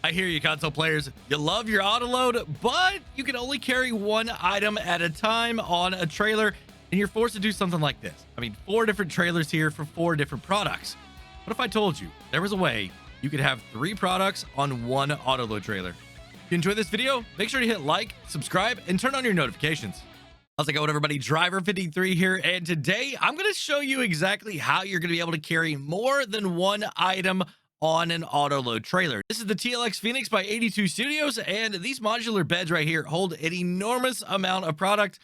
I hear you, console players. You love your autoload, but you can only carry one item at a time on a trailer, and you're forced to do something like this. I mean, 4 different trailers here for 4 different products. What if I told you there was a way you could have 3 products on one autoload trailer? If you enjoyed this video, make sure to hit like, subscribe, and turn on your notifications. How's it going, everybody? Driver53 here, and today I'm going to show you exactly how you're going to be able to carry more than one item on an autoload trailer. This is the TLX Phoenix by 82 Studios, and these modular beds right here hold an enormous amount of product,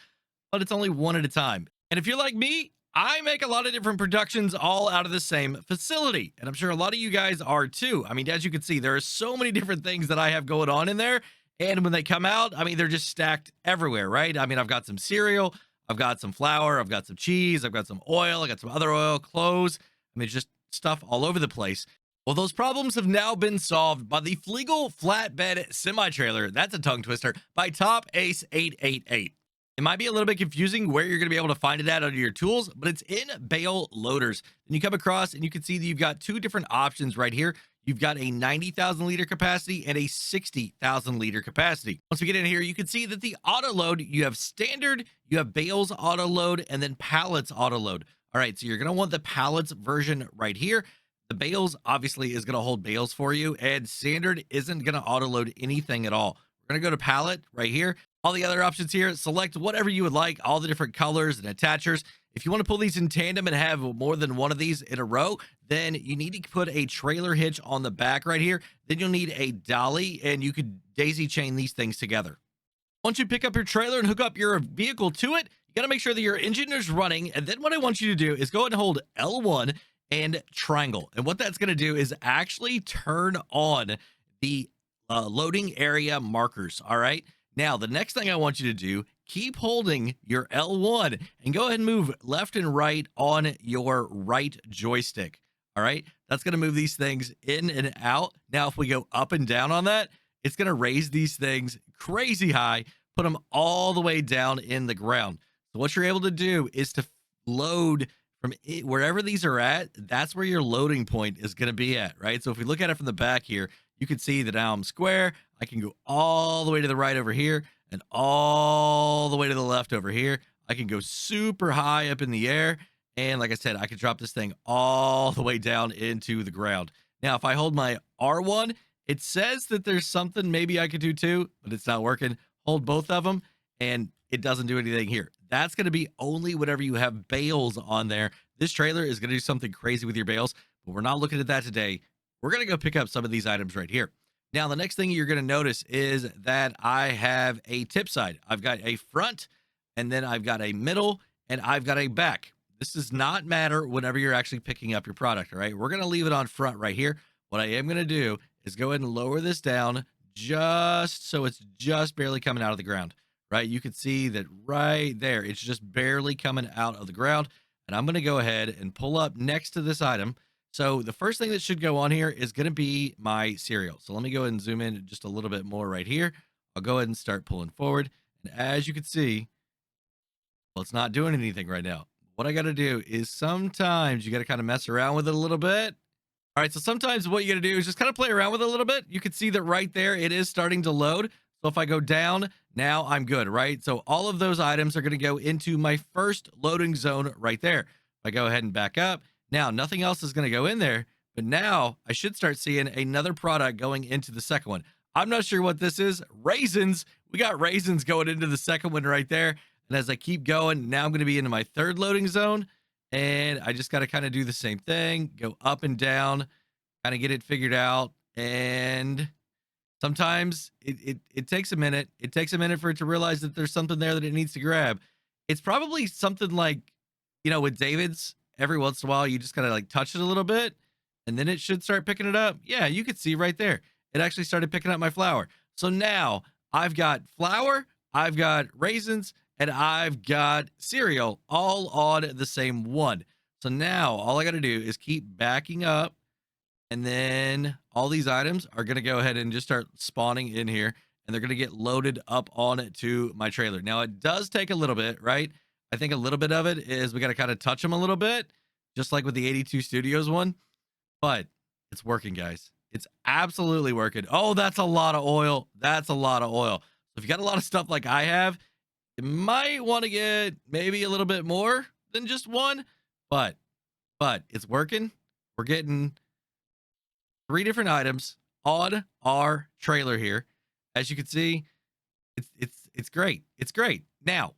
but it's only one at a time. And if you're like me, I make a lot of different productions all out of the same facility, and I'm sure a lot of you guys are too. I mean, as you can see, there are so many different things that I have going on in there, and when they come out, I mean, they're just stacked everywhere, right? I mean, I've got some cereal, I've got some flour, I've got some cheese, I've got some oil, I got some other oil, clothes. I mean, it's just stuff all over the place. Well, those problems have now been solved by the Fliegl Flatbed Semi-Trailer. That's a tongue twister, by Top Ace 888. It might be a little bit confusing where you're going to be able to find it at under your tools, but it's in bale loaders. And you come across and you can see that you've got 2 different options right here. You've got a 90,000 liter capacity and a 60,000 liter capacity. Once we get in here, you can see that the auto load, you have standard, you have bales auto load, and then pallets auto load. All right, so you're going to want the pallets version right here. The bales obviously is going to hold bales for you, and standard isn't going to auto load anything at all. We're going to go to pallet right here. All the other options here, select whatever you would like, all the different colors and attachers. If you want to pull these in tandem and have more than one of these in a row, then you need to put a trailer hitch on the back right here. Then you'll need a dolly, and you could daisy chain these things together. Once you pick up your trailer and hook up your vehicle to it, you got to make sure that your engine is running. And then what I want you to do is go ahead and hold L1 and triangle. And what that's going to do is actually turn on the loading area markers. All right. Now, the next thing I want you to do, keep holding your L1 and go ahead and move left and right on your right joystick. All right. That's going to move these things in and out. Now, if we go up and down on that, it's going to raise these things crazy high, put them all the way down in the ground. So what you're able to do is to load from wherever these are at, that's where your loading point is going to be at, right? So if we look at it from the back here, you can see that now I'm square. I can go all the way to the right over here and all the way to the left over here. I can go super high up in the air. And like I said, I can drop this thing all the way down into the ground. Now, if I hold my R1, it says that there's something maybe I could do too, but it's not working. Hold both of them and it doesn't do anything here. That's going to be only whenever you have bales on there. This trailer is going to do something crazy with your bales, but we're not looking at that today. We're going to go pick up some of these items right here. Now, the next thing you're going to notice is that I have a tip side. I've got a front, and then I've got a middle, and I've got a back. This does not matter whenever you're actually picking up your product, all right? We're going to leave it on front right here. What I am going to do is go ahead and lower this down just so it's just barely coming out of the ground. Right, you can see that right there, it's just barely coming out of the ground. And I'm going to go ahead and pull up next to this item. So the first thing that should go on here is going to be my cereal. So let me go ahead and zoom in just a little bit more right here. I'll go ahead and start pulling forward. And as you can see, well, it's not doing anything right now. What I got to do is sometimes you got to kind of mess around with it a little bit. All right, so sometimes what you got to do is just kind of play around with it a little bit. You can see that right there, it is starting to load. So if I go down, now I'm good, right? So all of those items are going to go into my first loading zone right there. If I go ahead and back up, now nothing else is going to go in there, but now I should start seeing another product going into the second one. I'm not sure what this is. Raisins. We got raisins going into the second one right there. And as I keep going, now I'm going to be into my third loading zone. And I just got to kind of do the same thing, go up and down, kind of get it figured out. And sometimes it takes a minute. It takes a minute for it to realize that there's something there that it needs to grab. It's probably something like, you know, with David's, every once in a while, you just kind of like touch it a little bit and then it should start picking it up. Yeah, you could see right there. It actually started picking up my flour. So now I've got flour, I've got raisins, and I've got cereal all on the same one. So now all I got to do is keep backing up. And then all these items are going to go ahead and just start spawning in here. And they're going to get loaded up on it to my trailer. Now, it does take a little bit, right? I think a little bit of it is we got to kind of touch them a little bit. Just like with the 82 Studios one. But it's working, guys. It's absolutely working. Oh, that's a lot of oil. That's a lot of oil. So if you got a lot of stuff like I have, you might want to get maybe a little bit more than just one, but it's working. We're getting 3 different items on our trailer here. As you can see, it's great. It's great. Now,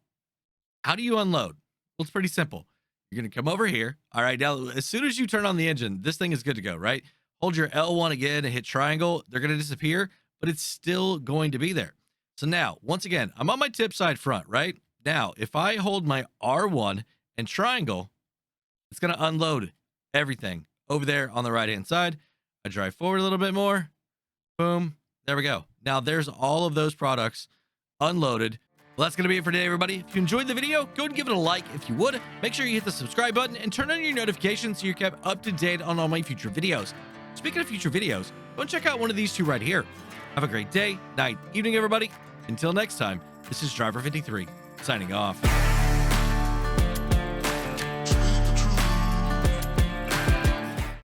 how do you unload? Well, it's pretty simple. You're going to come over here. All right. Now, as soon as you turn on the engine, this thing is good to go, right? Hold your L1 again and hit triangle. They're going to disappear, but it's still going to be there. So now, once again, I'm on my tip side front, right? Now, if I hold my R1 and triangle, it's going to unload everything over there on the right-hand side. I drive forward a little bit more. Boom. There we go. Now, there's all of those products unloaded. Well, that's going to be it for today, everybody. If you enjoyed the video, go and give it a like if you would. Make sure you hit the subscribe button and turn on your notifications so you're kept up to date on all my future videos. Speaking of future videos, go and check out one of these 2 right here. Have a great day, night, evening, everybody. Until next time, this is Driver 53 signing off.